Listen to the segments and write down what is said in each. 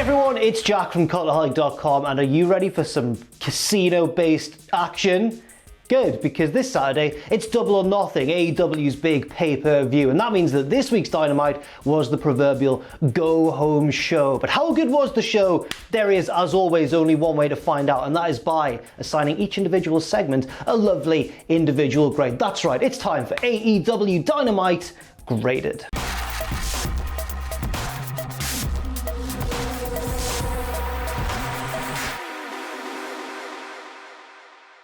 everyone, it's Jack from Cultaholic.com, and are you ready for some casino-based action? Good, because this Saturday, it's Double or Nothing, AEW's big pay-per-view, and that means that this week's Dynamite was the proverbial go-home show. But how good was the show? There is, as always, only one way to find out, and that is by assigning each individual segment a lovely individual grade. That's right, it's time for AEW Dynamite Graded.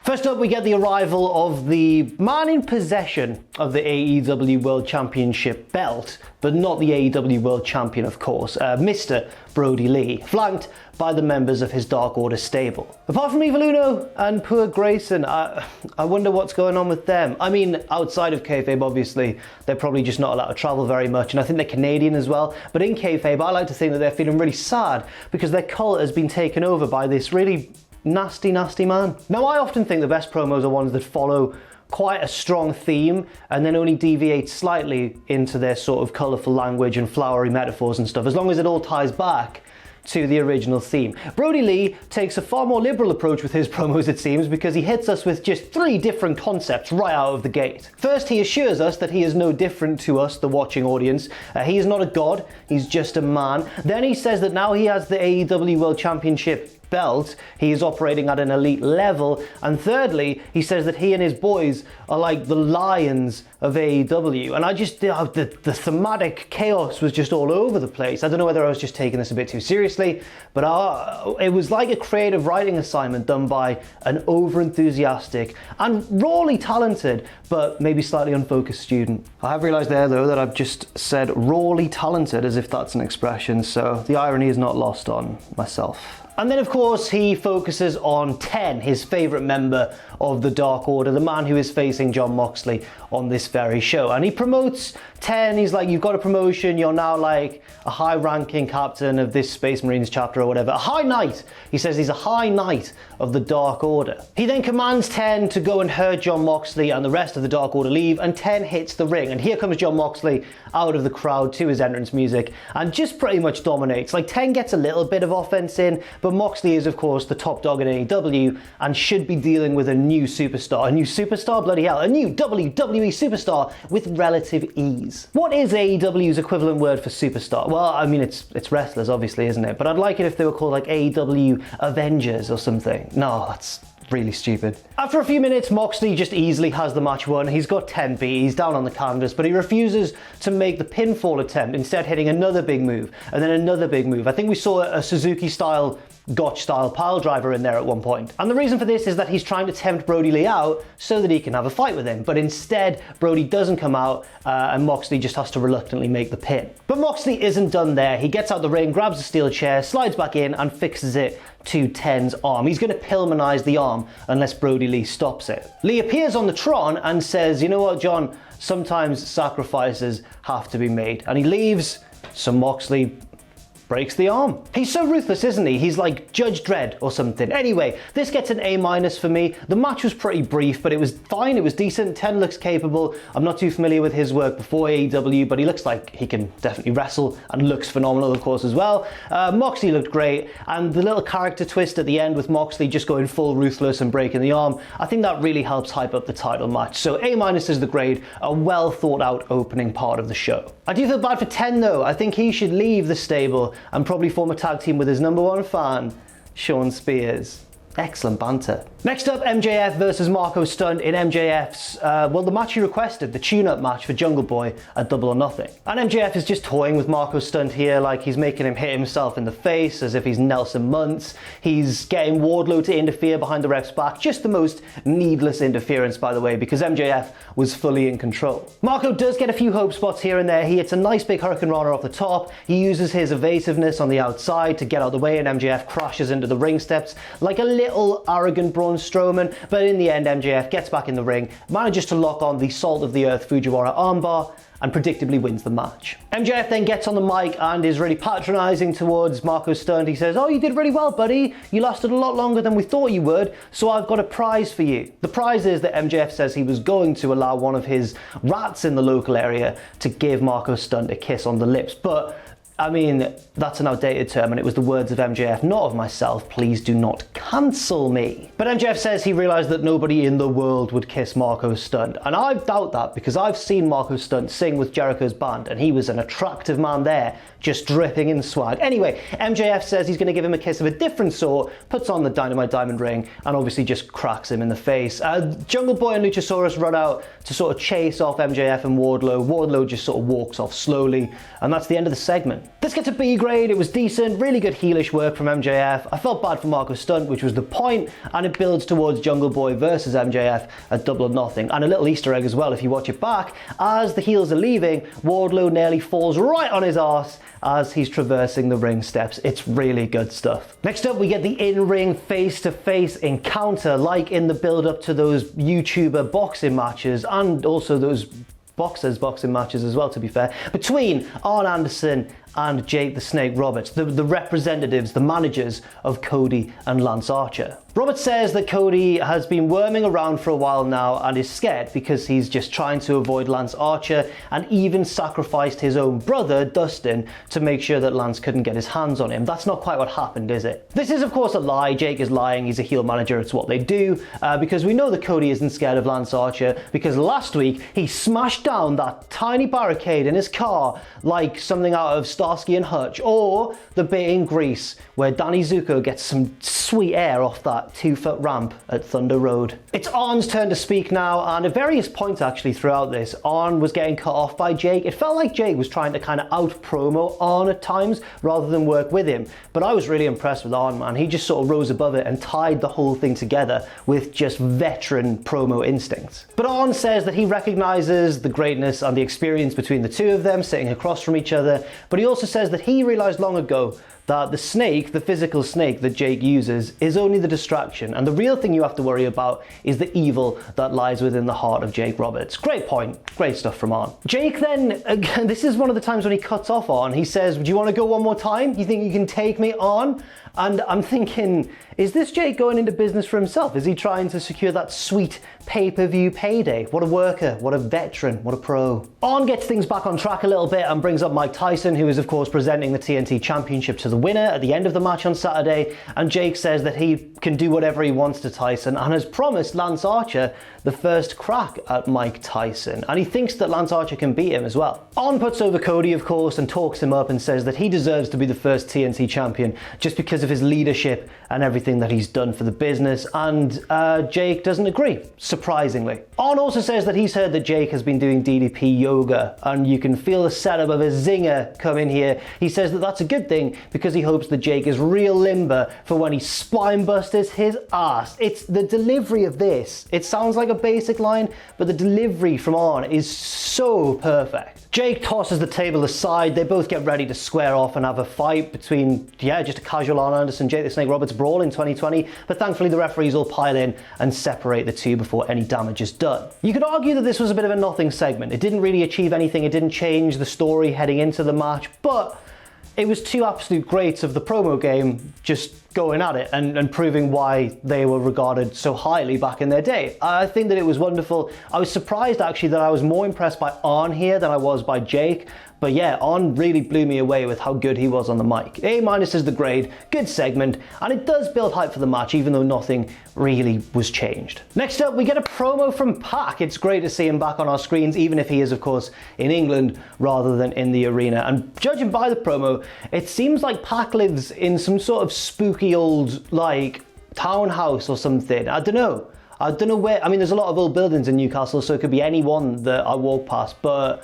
First up, we get the arrival of the man in possession of the AEW World Championship belt, but not the AEW World Champion, of course, Mr. Brodie Lee, flanked by the members of his Dark Order stable. Apart from Evil Uno and poor Grayson, I wonder what's going on with them. I mean, outside of kayfabe, obviously, they're probably just not allowed to travel very much, and I think they're Canadian as well, but in kayfabe, I like to think that they're feeling really sad because their cult has been taken over by this really nasty man. Now, I often think the best promos are ones that follow quite a strong theme and then only deviate slightly into their sort of colourful language and flowery metaphors and stuff, as long as it all ties back to the original theme. Brodie Lee takes a far more liberal approach with his promos, it seems, because he hits us with just 3 different concepts right out of the gate. First, he assures us that he is no different to us, the watching audience. He is not a god, he's just a man. Then he says that now he has the AEW World Championship belt, he is operating at an elite level. And thirdly, he says that he and his boys are like the lions of AEW. And I just, the thematic chaos was just all over the place. I don't know whether I was just taking this a bit too seriously, but it was like a creative writing assignment done by an over-enthusiastic and rawly talented, but maybe slightly unfocused student. I have realised there, though, that I've just said rawly talented as if that's an expression, so the irony is not lost on myself. And then, of course, he focuses on 10, his favourite member of the Dark Order, the man who is facing Jon Moxley on this very show. And he promotes 10, he's like, you've got a promotion, you're now like a high-ranking captain of this Space Marines chapter or whatever. A High Knight! He says he's a High Knight of the Dark Order. He then commands 10 to go and hurt Jon Moxley, and the rest of the Dark Order leave, and 10 hits the ring. And here comes Jon Moxley out of the crowd to his entrance music and just pretty much dominates. Like, 10 gets a little bit of offense in, but Moxley is, of course, the top dog in AEW and should be dealing with a new superstar. A new superstar? Bloody hell. A new WWE superstar with relative ease. What is AEW's equivalent word for superstar? Well, I mean, it's wrestlers, obviously, isn't it? But I'd like it if they were called like AEW Avengers or something. No, that's really stupid. After a few minutes, Moxley just easily has the match won. He's got 10 beat, he's down on the canvas, but he refuses to make the pinfall attempt, instead hitting another big move, and then another big move. I think we saw a Suzuki-style, Gotch-style pile driver in there at one point. And the reason for this is that he's trying to tempt Brodie Lee out so that he can have a fight with him. But instead, Brodie doesn't come out, and Moxley just has to reluctantly make the pin. But Moxley isn't done there. He gets out the ring, grabs a steel chair, slides back in, and fixes it to 10's arm. He's going to Pillmanize the arm unless Brodie Lee stops it. Lee appears on the Tron and says, you know what, John, sometimes sacrifices have to be made. And he leaves, so Moxley breaks the arm. He's so ruthless, isn't he? He's like Judge Dredd or something. Anyway, this gets an A- for me. The match was pretty brief, but it was fine, it was decent. 10 looks capable. I'm not too familiar with his work before AEW, but he looks like he can definitely wrestle and looks phenomenal, of course, as well. Moxley looked great, and the little character twist at the end with Moxley just going full ruthless and breaking the arm, I think that really helps hype up the title match. So A- is the grade, a well thought out opening part of the show. I do feel bad for 10 though. I think he should leave the stable and probably form a tag team with his #1 fan, Shawn Spears. Excellent banter. Next up, MJF versus Marko Stunt in MJF's, well, the match he requested, the tune-up match for Jungle Boy at Double or Nothing. And MJF is just toying with Marko Stunt here, like he's making him hit himself in the face as if he's Nelson Muntz. He's getting Wardlow to interfere behind the ref's back. Just the most needless interference, by the way, because MJF was fully in control. Marko does get a few hope spots here and there. He hits a nice big Hurricane Rana off the top. He uses his evasiveness on the outside to get out of the way, and MJF crashes into the ring steps like a little arrogant Braun Strowman, but in the end MJF gets back in the ring, manages to lock on the Salt of the Earth Fujiwara armbar, and predictably wins the match. MJF then gets on the mic and is really patronising towards Marko Stunt. He says, "Oh, you did really well, buddy. You lasted a lot longer than we thought you would, so I've got a prize for you." The prize is that MJF says he was going to allow one of his rats in the local area to give Marko Stunt a kiss on the lips, but I mean, that's an outdated term, and it was the words of MJF, not of myself. Please do not cancel me. But MJF says he realised that nobody in the world would kiss Marko Stunt, and I doubt that because I've seen Marko Stunt sing with Jericho's band, and he was an attractive man there, just dripping in swag. Anyway, MJF says he's going to give him a kiss of a different sort, puts on the Dynamite diamond ring, and obviously just cracks him in the face. Jungle Boy and Luchasaurus run out to sort of chase off MJF and Wardlow. Wardlow just sort of walks off slowly, and that's the end of the segment. Let's get to B grade. It was decent, really good heelish work from MJF. I felt bad for Marko Stunt, which was the point, and it builds towards Jungle Boy versus MJF at Double or Nothing. And a little Easter egg as well, if you watch it back, as the heels are leaving, Wardlow nearly falls right on his arse as he's traversing the ring steps. It's really good stuff. Next up, we get the in-ring face-to-face encounter, like in the build-up to those YouTuber boxing matches, and also those boxers boxing matches as well, to be fair, between Arn Anderson and Jake the Snake Roberts, the representatives, the managers of Cody and Lance Archer. Roberts says that Cody has been worming around for a while now and is scared because he's just trying to avoid Lance Archer, and even sacrificed his own brother, Dustin, to make sure that Lance couldn't get his hands on him. That's not quite what happened, is it? This is of course a lie. Jake is lying. He's a heel manager. It's what they do, because we know that Cody isn't scared of Lance Archer, because last week he smashed down that tiny barricade in his car like something out of Starsky and Hutch, or the bit in Greece where Danny Zuko gets some sweet air off that 2-foot ramp at Thunder Road. It's Arn's turn to speak now, and at various points actually throughout this, Arn was getting cut off by Jake. It felt like Jake was trying to kind of out-promo Arn at times rather than work with him, but I was really impressed with Arn, man. He just sort of rose above it and tied the whole thing together with just veteran promo instincts. But Arn says that he recognises the greatness and the experience between the two of them sitting across from each other, but he also says that he realised long ago that the snake, the physical snake that Jake uses, is only the distraction, and the real thing you have to worry about is the evil that lies within the heart of Jake Roberts. Great point, great stuff from Arn. Jake then, again, this is one of the times when he cuts off Arn. He says, do you want to go one more time? You think you can take me on? And I'm thinking, is this Jake going into business for himself? Is he trying to secure that sweet pay-per-view payday? What a worker, what a veteran, what a pro. Arn gets things back on track a little bit and brings up Mike Tyson, who is of course presenting the TNT Championship to the winner at the end of the match on Saturday, and Jake says that he can do whatever he wants to Tyson and has promised Lance Archer the first crack at Mike Tyson, and he thinks that Lance Archer can beat him as well. Arn puts over Cody, of course, and talks him up and says that he deserves to be the first TNT champion just because of his leadership and everything that he's done for the business, and Jake doesn't agree, surprisingly. Arn also says that he's heard that Jake has been doing DDP yoga, and you can feel the setup of a zinger come in here. He says that that's a good thing because he hopes that Jake is real limber for when he spine busters his ass. It's the delivery of this. It sounds like a basic line, but the delivery from Arn is so perfect. Jake tosses the table aside. They both get ready to square off and have a fight between, just a casual Arn Anderson, Jake the Snake Roberts brawl in 2020, but thankfully the referees all pile in and separate the two before any damage is done. You could argue that this was a bit of a nothing segment. It didn't really achieve anything. It didn't change the story heading into the match, but it was two absolute greats of the promo game just going at it and proving why they were regarded so highly back in their day. I think that it was wonderful. I was surprised actually that I was more impressed by Arn here than I was by Jake. But yeah, Arn really blew me away with how good he was on the mic. A- is the grade, good segment, and it does build hype for the match even though nothing really was changed. Next up, we get a promo from Pac. It's great to see him back on our screens, even if he is of course in England rather than in the arena. And judging by the promo, it seems like Pac lives in some sort of spooky old like townhouse or something. I don't know where. I mean, there's a lot of old buildings in Newcastle, so it could be any one that I walk past, but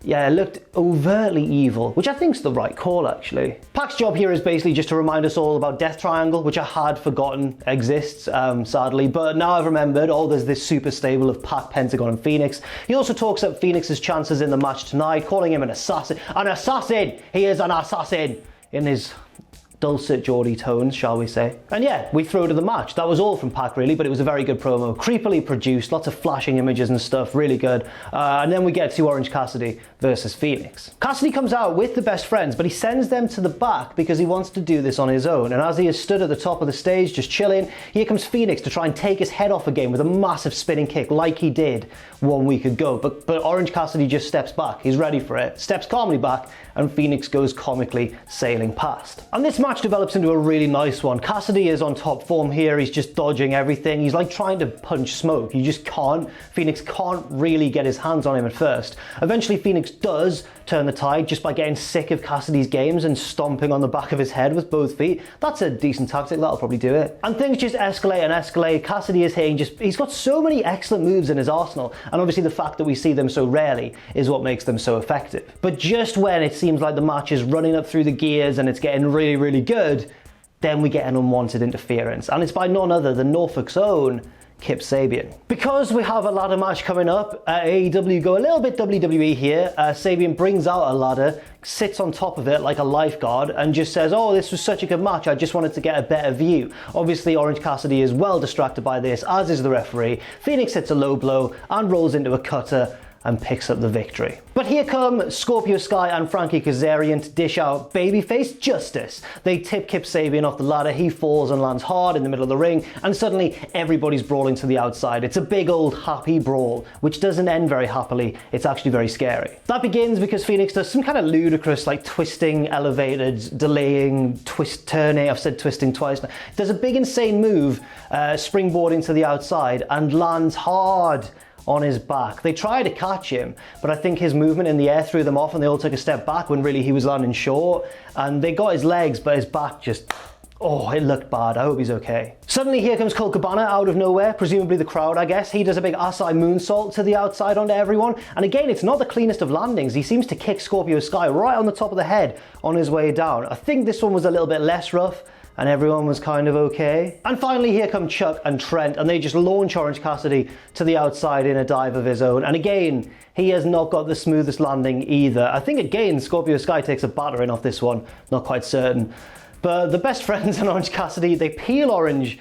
yeah, it looked overtly evil, which I think is the right call, actually. Pac's job here is basically just to remind us all about Death Triangle, which I had forgotten exists, sadly, but now I've remembered. There's this super stable of Pac, Pentagon, and Fenix. He also talks up Fenix's chances in the match tonight, calling him an assassin. An assassin! He is an assassin! In his dulcet Geordie tones, shall we say. And yeah, we throw to the match. That was all from Pac really, but it was a very good promo. Creepily produced, lots of flashing images and stuff, really good. And then we get to Orange Cassidy versus Fenix. Cassidy comes out with the best friends, but he sends them to the back because he wants to do this on his own. And as he is stood at the top of the stage, just chilling, here comes Fenix to try and take his head off again with a massive spinning kick like he did 1 week ago. But Orange Cassidy just steps back. He's ready for it, steps calmly back, and Fenix goes comically sailing past. And this match develops into a really nice one. Cassidy is on top form here. He's just dodging everything. He's like trying to punch smoke. You just can't. Fenix can't really get his hands on him at first. Eventually Fenix does turn the tide just by getting sick of Cassidy's games and stomping on the back of his head with both feet. That's a decent tactic. That'll probably do it. And things just escalate and escalate. Cassidy is hitting he's got so many excellent moves in his arsenal. And obviously the fact that we see them so rarely is what makes them so effective. But just when it seems like the match is running up through the gears and it's getting really, really good, then we get an unwanted interference. And it's by none other than Norfolk's own Kip Sabian. Because we have a ladder match coming up, AEW go a little bit WWE here. Sabian brings out a ladder, sits on top of it like a lifeguard, and just says, oh, this was such a good match, I just wanted to get a better view. Obviously, Orange Cassidy is well distracted by this, as is the referee. Fenix hits a low blow and rolls into a cutter and picks up the victory. But here come Scorpio Sky and Frankie Kazarian to dish out babyface justice. They tip Kip Sabian off the ladder, he falls and lands hard in the middle of the ring, and suddenly everybody's brawling to the outside. It's a big old happy brawl, which doesn't end very happily. It's actually very scary. That begins because Fenix does some kind of ludicrous, like twisting, elevated, delaying, turning, I've said twisting twice now. Does a big insane move, springboarding to the outside, and lands hard on his back. They try to catch him, but I think his movement in the air threw them off and they all took a step back when really he was landing short. And they got his legs, but his back just, oh, it looked bad. I hope he's okay. Suddenly here comes Colt Cabana out of nowhere, presumably the crowd, I guess. He does a big Asai moonsault to the outside onto everyone. And again, it's not the cleanest of landings. He seems to kick Scorpio Sky right on the top of the head on his way down. I think this one was a little bit less rough, and everyone was kind of okay. And finally here come Chuck and Trent, and they just launch Orange Cassidy to the outside in a dive of his own. And again, he has not got the smoothest landing either. I think again, Scorpio Sky takes a battering off this one, not quite certain. But the best friends in Orange Cassidy, they peel Orange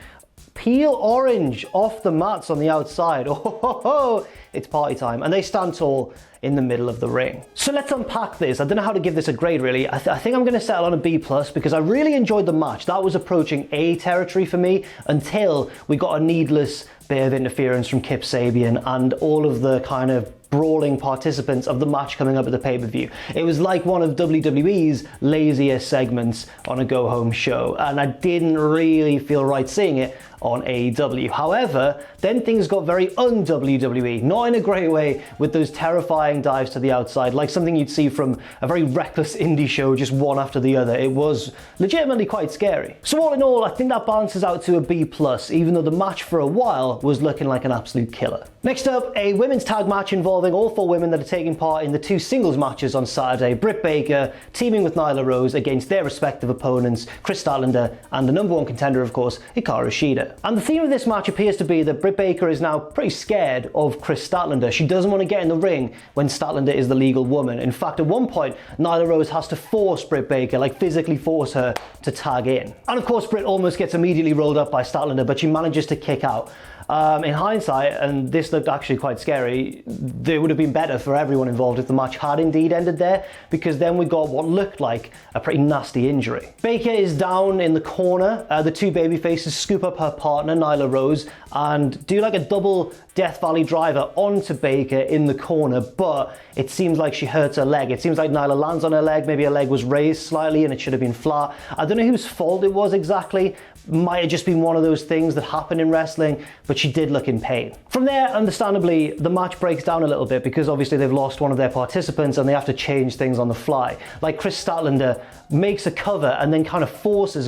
off the mats on the outside. Oh, it's party time. And they stand tall in the middle of the ring. So let's unpack this. I don't know how to give this a grade really. I think I'm going to settle on a B+ because I really enjoyed the match. That was approaching A territory for me until we got a needless bit of interference from Kip Sabian and all of the kind of brawling participants of the match coming up at the pay-per-view. It was like one of WWE's laziest segments on a go-home show, and I didn't really feel right seeing it on AEW. However, then things got very un-WWE, not in a great way, with those terrifying dives to the outside, like something you'd see from a very reckless indie show, just one after the other. It was legitimately quite scary. So all in all, I think that balances out to a B+, even though the match for a while was looking like an absolute killer. Next up, a women's tag match involving all 4 women that are taking part in the 2 singles matches on Saturday. Britt Baker teaming with Nyla Rose against their respective opponents, Kris Statlander and the #1 contender, of course, Hikaru Shida. And the theme of this match appears to be that Britt Baker is now pretty scared of Kris Statlander. She doesn't want to get in the ring when Statlander is the legal woman. In fact, at one point, Nyla Rose has to force Britt Baker, like physically force her to tag in. And of course, Britt almost gets immediately rolled up by Statlander, but she manages to kick out. In hindsight, and this looked actually quite scary, it would have been better for everyone involved if the match had indeed ended there, because then we got what looked like a pretty nasty injury. Baker is down in the corner. The 2 babyfaces scoop up her partner, Nyla Rose, and do like a double Death Valley driver onto Baker in the corner, but it seems like she hurts her leg. It seems like Nyla lands on her leg, maybe her leg was raised slightly and it should have been flat. I don't know whose fault it was exactly. Might have just been one of those things that happen in wrestling, but she did look in pain. From there, understandably, the match breaks down a little bit because obviously they've lost one of their participants and they have to change things on the fly. Like Kris Statlander makes a cover and then kind of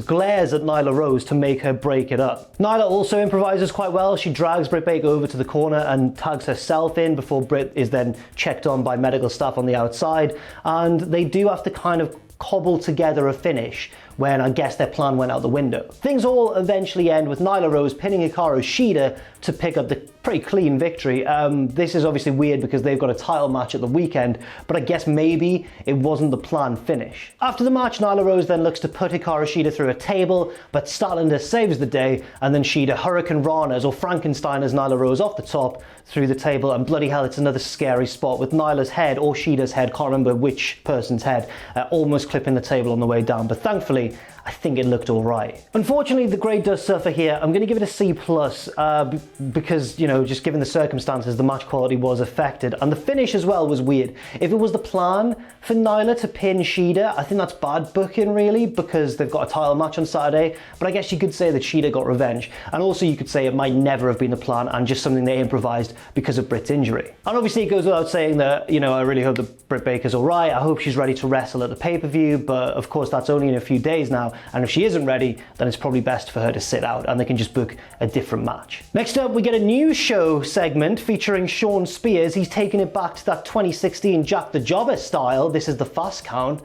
glares at Nyla Rose to make her break it up. Nyla also improvises quite well. She drags Britt Baker over to the corner and tags herself in before Britt is then checked on by medical staff on the outside. And they do have to kind of cobble together a finish when I guess their plan went out the window. Things all eventually end with Nyla Rose pinning Hikaru Shida to pick up the pretty clean victory. This is obviously weird because they've got a title match at the weekend, but I guess maybe it wasn't the planned finish. After the match, Nyla Rose then looks to put Hikaru Shida through a table, but Statlander saves the day, and then Shida Hurricane Ranas or Frankensteiners Nyla Rose off the top through the table, and bloody hell, it's another scary spot with Nyla's head or Shida's head, can't remember which person's head, almost clipping the table on the way down, but thankfully I think it looked alright. Unfortunately, the grade does suffer here. I'm going to give it a C+, because, you know, just given the circumstances, the match quality was affected, and the finish as well was weird. If it was the plan for Nyla to pin Shida, I think that's bad booking really, because they've got a title match on Saturday, but I guess you could say that Shida got revenge, and also you could say it might never have been the plan and just something they improvised because of Britt's injury. And obviously it goes without saying that, you know, I really hope that Britt Baker's alright. I hope she's ready to wrestle at the pay-per-view, but of course that's only in a few days now, and if she isn't ready, then it's probably best for her to sit out and they can just book a different match. Next up, we get a new show segment featuring Shawn Spears. He's taking it back to that 2016 Jack the Jobber style. This is the fast count.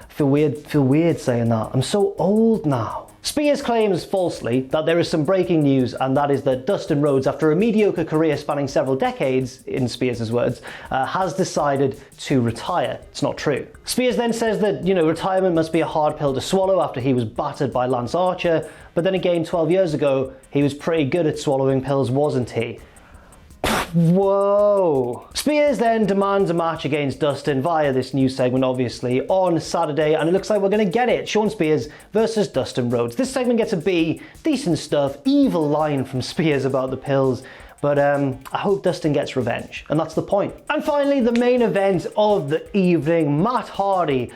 Feel weird saying that. I'm so old now. Spears claims falsely that there is some breaking news, and that is that Dustin Rhodes, after a mediocre career spanning several decades, in Spears' words, has decided to retire. It's not true. Spears then says that, you know, retirement must be a hard pill to swallow after he was battered by Lance Archer, but then again, 12 years ago, he was pretty good at swallowing pills, wasn't he? Whoa. Spears then demands a match against Dustin via this new segment, obviously, on Saturday, and it looks like we're going to get it. Shawn Spears versus Dustin Rhodes. This segment gets a B. Decent stuff. Evil line from Spears about the pills. But I hope Dustin gets revenge, and that's the point. And finally, the main event of the evening, Matt Hardy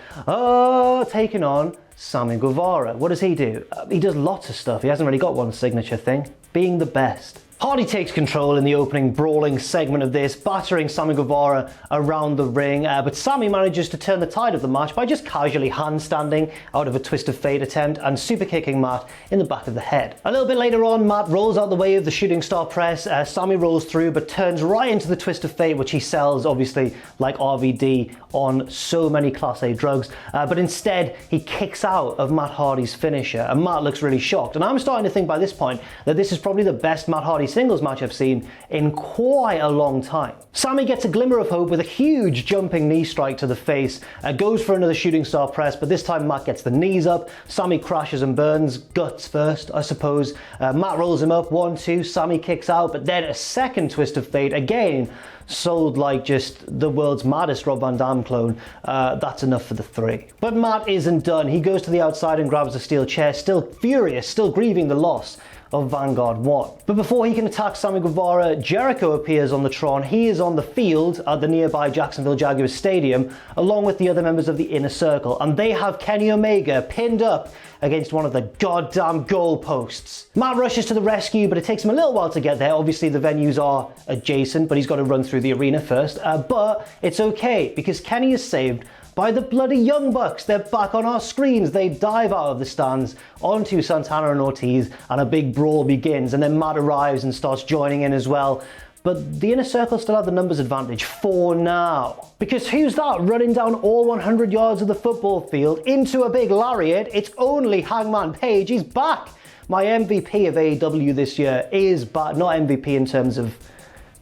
taking on Sammy Guevara. What does he do? He does lots of stuff. He hasn't really got one signature thing. Being the best. Hardy takes control in the opening brawling segment of this, battering Sammy Guevara around the ring, but Sami manages to turn the tide of the match by just casually handstanding out of a twist of fate attempt and super kicking Matt in the back of the head. A little bit later on, Matt rolls out the way of the shooting star press. Sami rolls through but turns right into the twist of fate, which he sells obviously like RVD on so many Class A drugs, but instead he kicks out of Matt Hardy's finisher, and Matt looks really shocked. And I'm starting to think by this point that this is probably the best Matt Hardy singles match I've seen in quite a long time. Sami gets a glimmer of hope with a huge jumping knee strike to the face, goes for another shooting star press, but this time Matt gets the knees up. Sami crashes and burns, guts first I suppose. Matt rolls him up, 1-2, Sami kicks out, but then a second twist of fate, again sold like just the world's maddest Rob Van Dam clone. That's enough for the 3. But Matt isn't done. He goes to the outside and grabs a steel chair, still furious, still grieving the loss of Vanguard 1. But before he can attack Sammy Guevara, Jericho appears on the Tron. He is on the field at the nearby Jacksonville Jaguars Stadium, along with the other members of the Inner Circle, and they have Kenny Omega pinned up against one of the goddamn goalposts. Matt rushes to the rescue, but it takes him a little while to get there. Obviously the venues are adjacent, but he's got to run through the arena first. But it's okay, because Kenny is saved by the bloody Young Bucks. They're back on our screens. They dive out of the stands onto Santana and Ortiz, and a big brawl begins, and then Matt arrives and starts joining in as well. But the Inner Circle still have the numbers advantage for now. Because who's that running down all 100 yards of the football field into a big lariat? It's only Hangman Page. He's back. My MVP of AEW this year is back. Not MVP in terms of,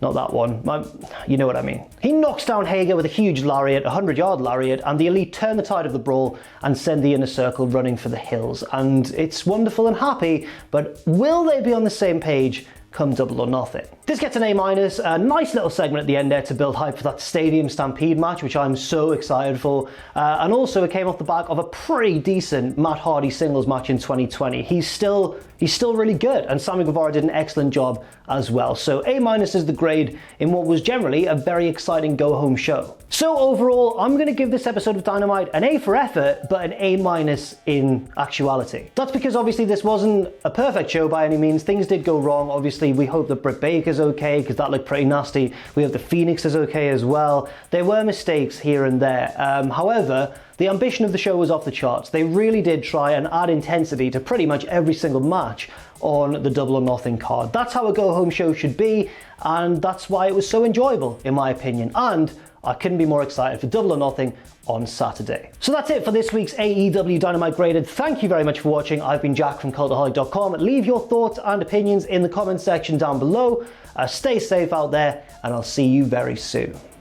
not that one. You know what I mean. He knocks down Hager with a huge lariat, a 100-yard lariat, and the Elite turn the tide of the brawl and send the Inner Circle running for the hills. And it's wonderful and happy, but will they be on the same page come Double or Nothing? This gets an A-, a nice little segment at the end there to build hype for that Stadium Stampede match, which I'm so excited for. And also it came off the back of a pretty decent Matt Hardy singles match in 2020. He's still really good, and Sammy Guevara did an excellent job as well. So A- is the grade in what was generally a very exciting go-home show. So overall, I'm going to give this episode of Dynamite an A for effort, but an A- in actuality. That's because obviously this wasn't a perfect show by any means. Things did go wrong. Obviously, we hope that Britt Baker's okay, because that looked pretty nasty. We hope the Fenix is okay as well. There were mistakes here and there. However, the ambition of the show was off the charts. They really did try and add intensity to pretty much every single match on the Double or Nothing card. That's how a go-home show should be, and that's why it was so enjoyable, in my opinion. And I couldn't be more excited for Double or Nothing on Saturday. So that's it for this week's AEW Dynamite Graded. Thank you very much for watching. I've been Jack from Cultaholic.com. Leave your thoughts and opinions in the comment section down below. Stay safe out there, and I'll see you very soon.